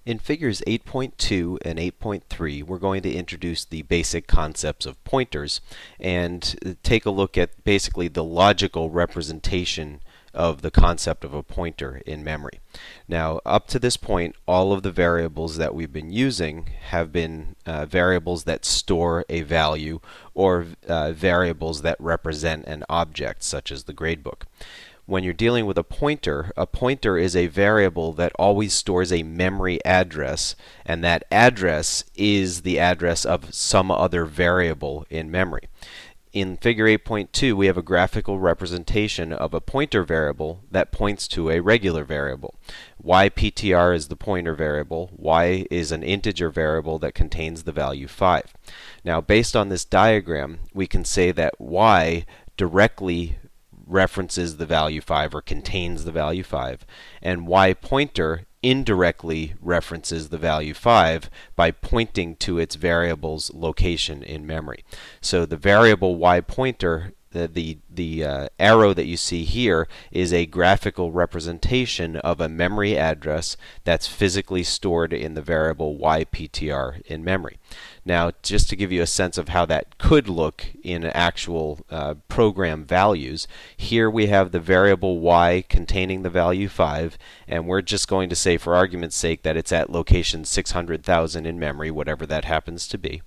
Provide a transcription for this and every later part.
In figures 8.2 and 8.3, we're going to introduce the basic concepts of pointers and take a look at basically the logical representation of the concept of a pointer in memory. Now, up to this point, all of the variables that we've been using have been variables that store a value or variables that represent an object, such as the gradebook. When you're dealing with a pointer is a variable that always stores a memory address, and that address is the address of some other variable in memory. In figure 8.2, we have a graphical representation of a pointer variable that points to a regular variable. yptr is the pointer variable. Y is an integer variable that contains the value 5. Now, based on this diagram, we can say that y directly references the value 5 or contains the value 5, and y pointer indirectly references the value 5 by pointing to its variable's location in memory. So the variable y pointer, the arrow that you see here, is a graphical representation of a memory address that's physically stored in the variable yptr in memory. Now, just to give you a sense of how that could look in actual program values, here we have the variable y containing the value 5, and we're just going to say, for argument's sake, that it's at location 600,000 in memory, whatever that happens to be.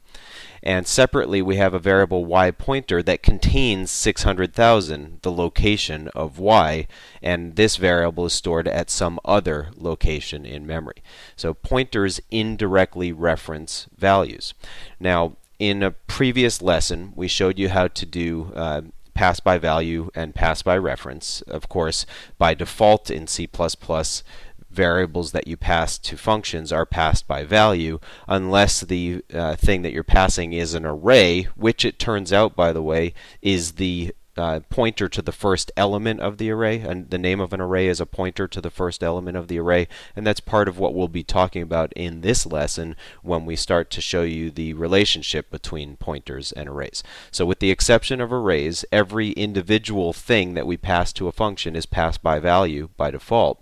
And separately, we have a variable y pointer that contains 600,000, the location of y, and this variable is stored at some other location in memory. So pointers indirectly reference values. Now, in a previous lesson, we showed you how to do pass by value and pass by reference. Of course, by default in C++, variables that you pass to functions are passed by value unless the thing that you're passing is an array, which it turns out, by the way, is the pointer to the first element of the array, and the name of an array is a pointer to the first element of the array, and that's part of what we'll be talking about in this lesson when we start to show you the relationship between pointers and arrays. So with the exception of arrays, every individual thing that we pass to a function is passed by value by default.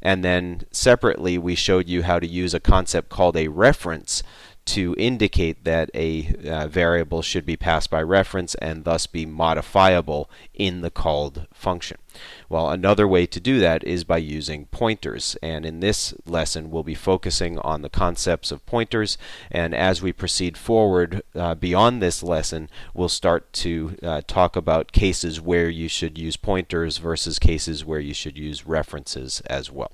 And then separately, we showed you how to use a concept called a reference to indicate that a variable should be passed by reference and thus be modifiable in the called function. Well, another way to do that is by using pointers, and in this lesson we'll be focusing on the concepts of pointers, and as we proceed forward beyond this lesson, we'll start to talk about cases where you should use pointers versus cases where you should use references as well.